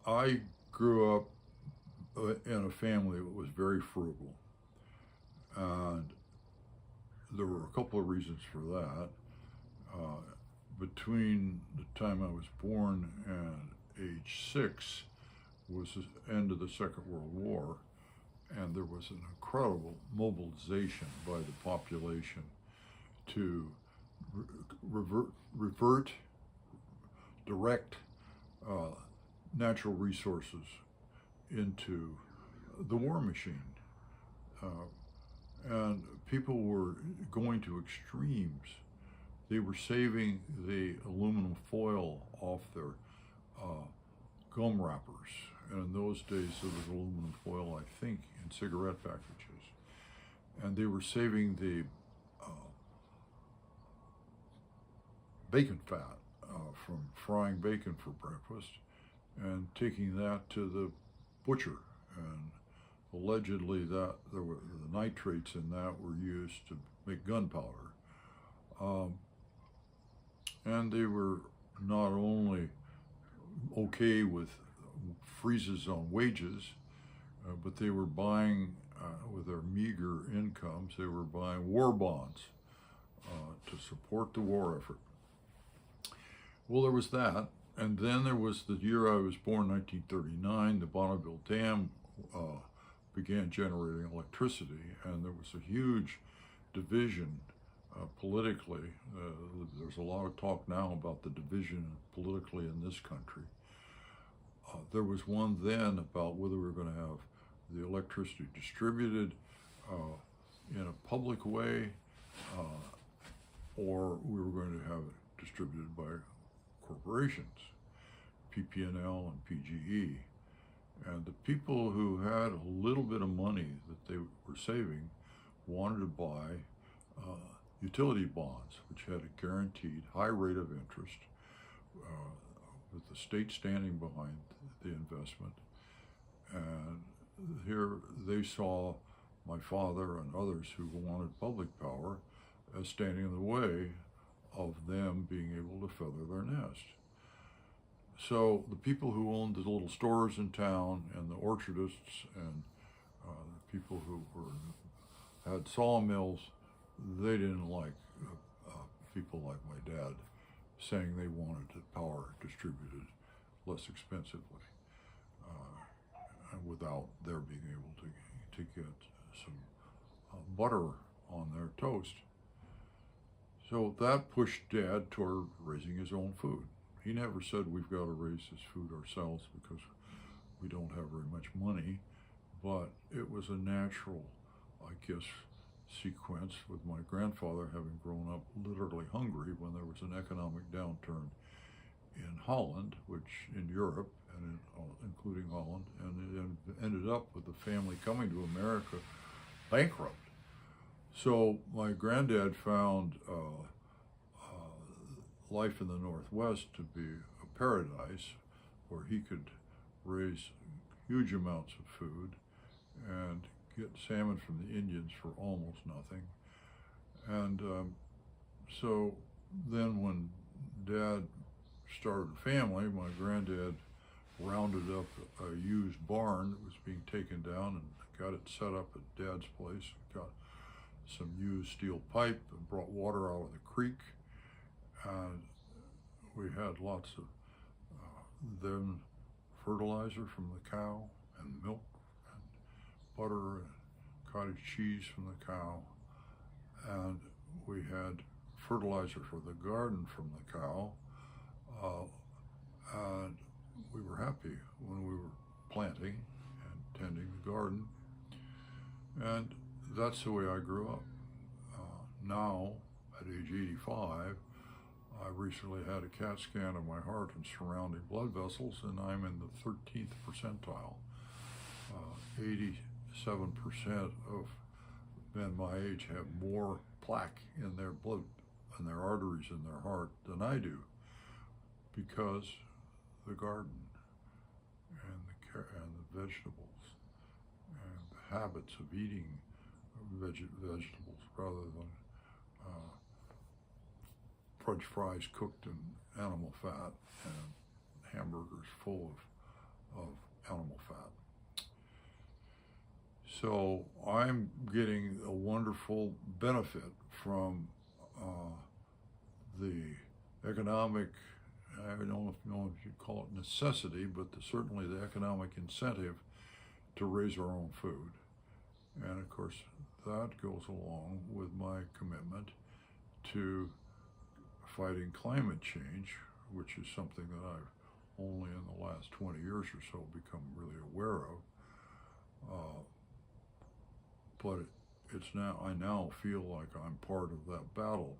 I grew up in a family that was very frugal, and there were a couple of reasons for that. Uh, Between the time I was born and age 6 was the end of the Second World War, and there was an incredible mobilization by the population to revert, direct uh, natural resources into the war machine. Uh, and people were going to extremes. They were saving the aluminum foil off their uh, gum wrappers. And in those days, there was aluminum foil, I think, in cigarette packages. And they were saving the uh, bacon fat from frying bacon for breakfast and taking that to the butcher. And allegedly, that there were the nitrates in that were used to make gunpowder. Um, and they were not only okay with freezes on wages, but they were buying, with their meager incomes, they were buying war bonds to support the war effort. Well, there was that. And then there was the year I was born, 1939, the Bonneville Dam began generating electricity, and there was a huge division politically. There's a lot of talk now about the division politically in this country. There was one then about whether we were going to have the electricity distributed in a public way or we were going to have it distributed by corporations, PP&L and PGE. And the people who had a little bit of money that they were saving wanted to buy utility bonds, which had a guaranteed high rate of interest, with the state standing behind the investment. And here they saw my father and others who wanted public power as standing in the way of them being able to feather their nest. So the people who owned the little stores in town and the orchardists and the people who had sawmills, they didn't like people like my dad saying they wanted the power distributed less expensively and without their being able to get some butter on their toast. So that pushed Dad toward raising his own food. He never said we've got to raise this food ourselves because we don't have very much money, but it was a natural, I guess, sequence with my grandfather having grown up literally hungry when there was an economic downturn in Holland, which in Europe, and including Holland, and it ended up with the family coming to America bankrupt. So my granddad found life in the Northwest to be a paradise where he could raise huge amounts of food and get salmon from the Indians for almost nothing. And so then when Dad started a family, my granddad rounded up a used barn that was being taken down and got it set up at Dad's place, got some used steel pipe and brought water out of the creek. And we had lots of then fertilizer from the cow and milk and butter and cottage cheese from the cow. And we had fertilizer for the garden from the cow. And we were happy when we were planting and tending the garden. And that's the way I grew up. Now, at age 85, I recently had a CAT scan of my heart and surrounding blood vessels, and I'm in the 13th percentile. 87% of men my age have more plaque in their blood, in their arteries, in their heart than I do, because the garden and the vegetables and the habits of eating vegetables rather than French fries cooked in animal fat and hamburgers full of of animal fat. So I'm getting a wonderful benefit from the economic, I don't know if you'd call it necessity, but certainly the economic incentive to raise our own food. And of course, that goes along with my commitment to fighting climate change, which is something that I've only in the last 20 years or so become really aware of. But it's now, I now feel like I'm part of that battle